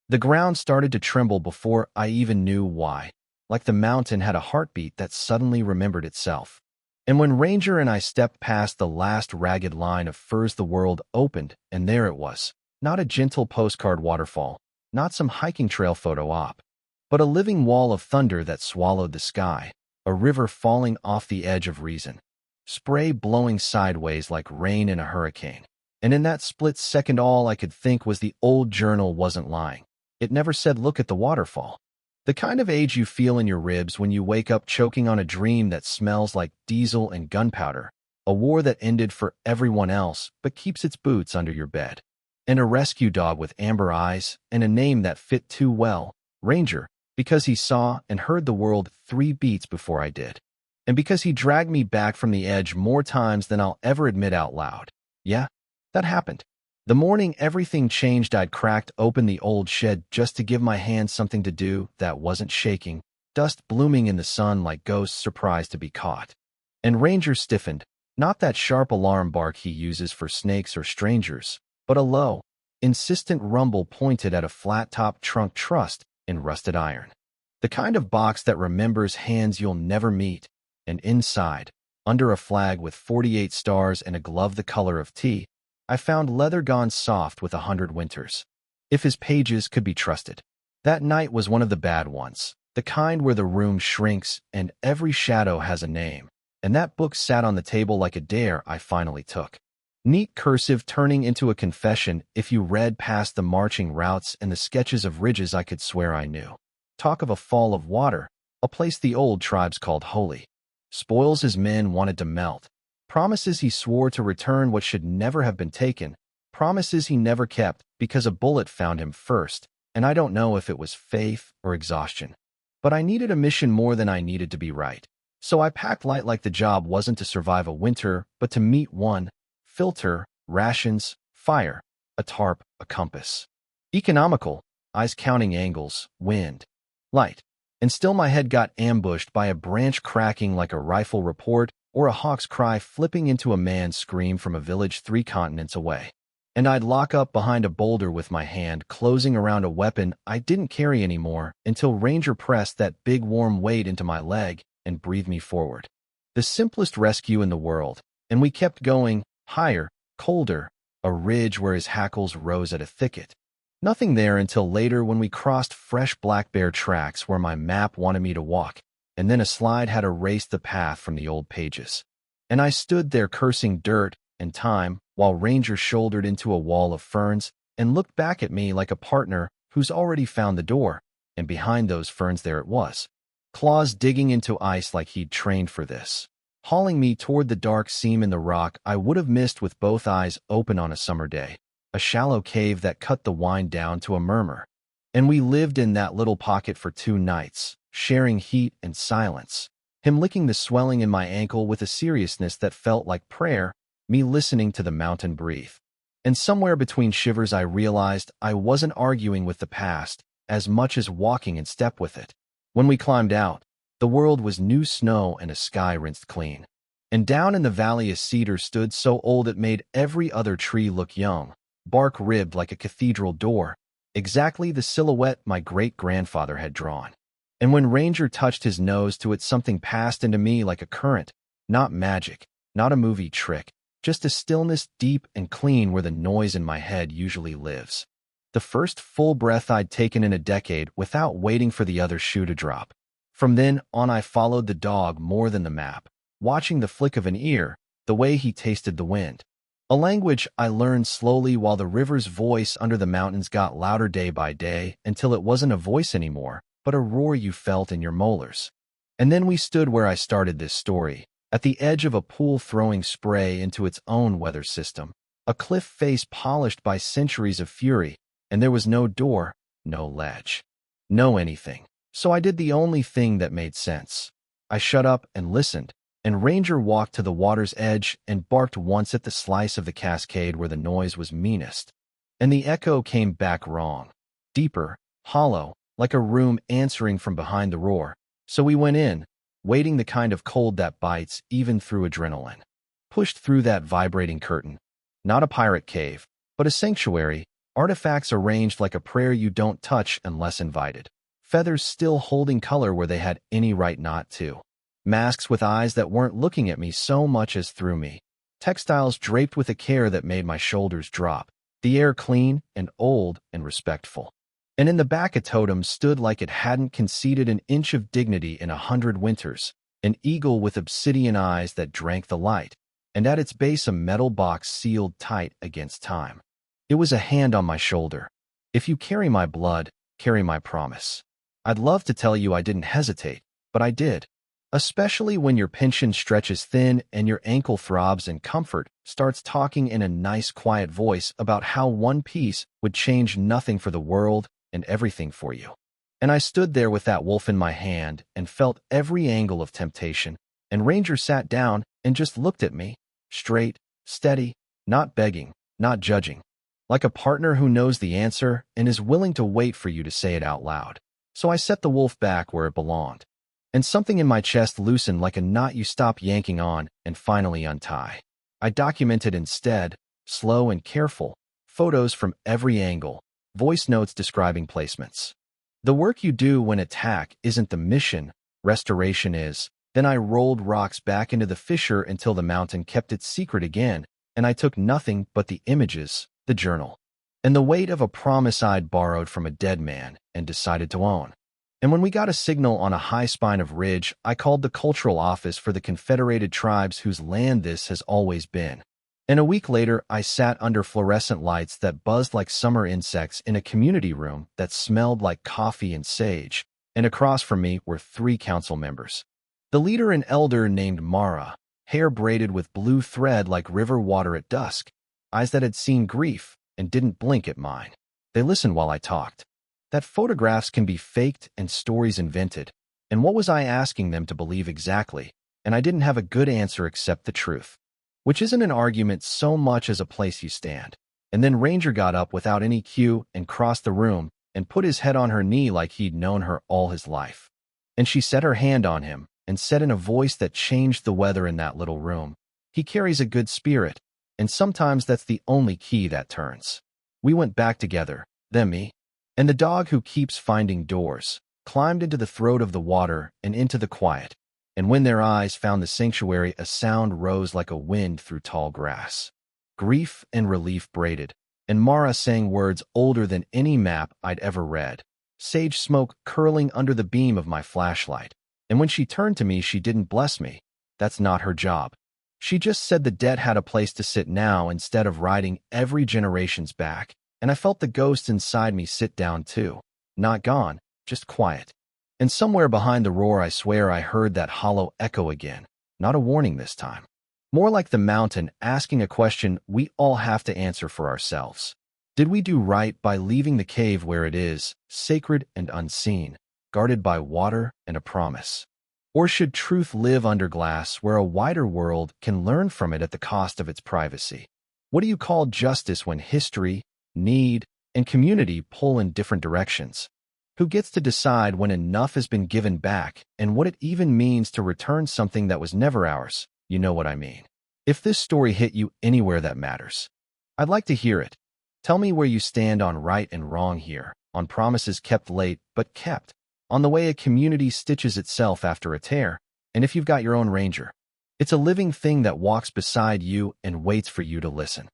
The ground started to tremble before I even knew why, like the mountain had a heartbeat that suddenly remembered itself. And when Ranger and I stepped past the last ragged line of firs, the world opened, and there it was. Not a gentle postcard waterfall, not some hiking trail photo op, but a living wall of thunder that swallowed the sky, a river falling off the edge of reason, spray blowing sideways like rain in a hurricane. And in that split second, all I could think was the old journal wasn't lying. It never said, "Look at the waterfall." The kind of age you feel in your ribs when you wake up choking on a dream that smells like diesel and gunpowder, a war that ended for everyone else but keeps its boots under your bed, and a rescue dog with amber eyes and a name that fit too well, Ranger, because he saw and heard the world 3 beats before I did, and because he dragged me back from the edge more times than I'll ever admit out loud. Yeah, that happened. The morning everything changed, I'd cracked open the old shed just to give my hands something to do that wasn't shaking, dust blooming in the sun like ghosts surprised to be caught. And Ranger stiffened, not that sharp alarm bark he uses for snakes or strangers, but a low, insistent rumble pointed at a flat-top trunk trussed in rusted iron. The kind of box that remembers hands you'll never meet, and inside, under a flag with 48 stars and a glove the color of tea, I found leather gone soft with 100 winters. If his pages could be trusted. That night was one of the bad ones, the kind where the room shrinks and every shadow has a name, and that book sat on the table like a dare I finally took. Neat cursive turning into a confession if you read past the marching routes and the sketches of ridges I could swear I knew. Talk of a fall of water, a place the old tribes called holy. Spoils his men wanted to melt. Promises he swore to return what should never have been taken. Promises he never kept because a bullet found him first, and I don't know if it was faith or exhaustion. But I needed a mission more than I needed to be right. So I packed light like the job wasn't to survive a winter, but to meet one. Filter, rations, fire, a tarp, a compass. Economical, eyes counting angles, wind, light. And still my head got ambushed by a branch cracking like a rifle report or a hawk's cry flipping into a man's scream from a village 3 continents away. And I'd lock up behind a boulder with my hand closing around a weapon I didn't carry anymore until Ranger pressed that big warm weight into my leg and breathed me forward. The simplest rescue in the world, and we kept going, higher, colder, a ridge where his hackles rose at a thicket. Nothing there until later when we crossed fresh black bear tracks where my map wanted me to walk, and then a slide had erased the path from the old pages. And I stood there cursing dirt and time while Ranger shouldered into a wall of ferns and looked back at me like a partner who's already found the door, and behind those ferns there it was, claws digging into ice like he'd trained for this, hauling me toward the dark seam in the rock I would have missed with both eyes open on a summer day, a shallow cave that cut the wind down to a murmur. And we lived in that little pocket for 2 nights, sharing heat and silence, him licking the swelling in my ankle with a seriousness that felt like prayer, me listening to the mountain breathe. And somewhere between shivers I realized I wasn't arguing with the past as much as walking in step with it. When we climbed out, the world was new snow and a sky rinsed clean. And down in the valley a cedar stood so old it made every other tree look young, bark ribbed like a cathedral door, exactly the silhouette my great-grandfather had drawn. And when Ranger touched his nose to it, something passed into me like a current, not magic, not a movie trick, just a stillness deep and clean where the noise in my head usually lives. The first full breath I'd taken in a decade without waiting for the other shoe to drop. From then on I followed the dog more than the map, watching the flick of an ear, the way he tasted the wind. A language I learned slowly while the river's voice under the mountains got louder day by day until it wasn't a voice anymore, but a roar you felt in your molars. And then we stood where I started this story, at the edge of a pool throwing spray into its own weather system, a cliff face polished by centuries of fury, and there was no door, no ledge, no anything. So I did the only thing that made sense. I shut up and listened, and Ranger walked to the water's edge and barked once at the slice of the cascade where the noise was meanest. And the echo came back wrong, deeper, hollow, like a room answering from behind the roar. So we went in, waiting the kind of cold that bites even through adrenaline. Pushed through that vibrating curtain. Not a pirate cave, but a sanctuary, Artifacts arranged like a prayer you don't touch unless invited. Feathers still holding color where they had any right not to. Masks with eyes that weren't looking at me so much as through me. Textiles draped with a care that made my shoulders drop. The air clean and old and respectful. And in the back a totem stood like it hadn't conceded an inch of dignity in 100 winters, an eagle with obsidian eyes that drank the light, and at its base a metal box sealed tight against time. It was a hand on my shoulder. If you carry my blood, carry my promise. I'd love to tell you I didn't hesitate, but I did. Especially when your pension stretches thin and your ankle throbs and comfort starts talking in a nice quiet voice about how one piece would change nothing for the world and everything for you. And I stood there with that wolf in my hand and felt every angle of temptation, and Ranger sat down and just looked at me, straight, steady, not begging, not judging, like a partner who knows the answer and is willing to wait for you to say it out loud. So I set the wolf back where it belonged, and something in my chest loosened like a knot you stop yanking on and finally untie. I documented instead, slow and careful, photos from every angle, voice notes describing placements. The work you do when attack isn't the mission, restoration is. Then I rolled rocks back into the fissure until the mountain kept its secret again, and I took nothing but the images, the journal, and the weight of a promise I'd borrowed from a dead man and decided to own. And when we got a signal on a high spine of ridge, I called the cultural office for the Confederated Tribes whose land this has always been. And a week later, I sat under fluorescent lights that buzzed like summer insects in a community room that smelled like coffee and sage, and across from me were 3 council members. The leader, an elder named Mara, hair braided with blue thread like river water at dusk, eyes that had seen grief and didn't blink at mine. They listened while I talked. That photographs can be faked and stories invented, and what was I asking them to believe exactly? And I didn't have a good answer except the truth, which isn't an argument so much as a place you stand. And then Ranger got up without any cue and crossed the room and put his head on her knee like he'd known her all his life. And she set her hand on him and said in a voice that changed the weather in that little room, "He carries a good spirit, and sometimes that's the only key that turns." We went back together, them, me, and the dog who keeps finding doors, climbed into the throat of the water and into the quiet. And when their eyes found the sanctuary, a sound rose like a wind through tall grass. Grief and relief braided, and Mara sang words older than any map I'd ever read. Sage smoke curling under the beam of my flashlight. And when she turned to me, she didn't bless me. That's not her job. She just said the dead had a place to sit now instead of riding every generation's back. And I felt the ghost inside me sit down too. Not gone, just quiet. And somewhere behind the roar, I swear I heard that hollow echo again. Not a warning this time. More like the mountain asking a question we all have to answer for ourselves. Did we do right by leaving the cave where it is, sacred and unseen, guarded by water and a promise? Or should truth live under glass where a wider world can learn from it at the cost of its privacy? What do you call justice when history, need, and community pull in different directions? Who gets to decide when enough has been given back and what it even means to return something that was never ours? You know what I mean. If this story hit you anywhere that matters, I'd like to hear it. Tell me where you stand on right and wrong here, on promises kept late but kept, on the way a community stitches itself after a tear, and if you've got your own ranger. It's a living thing that walks beside you and waits for you to listen.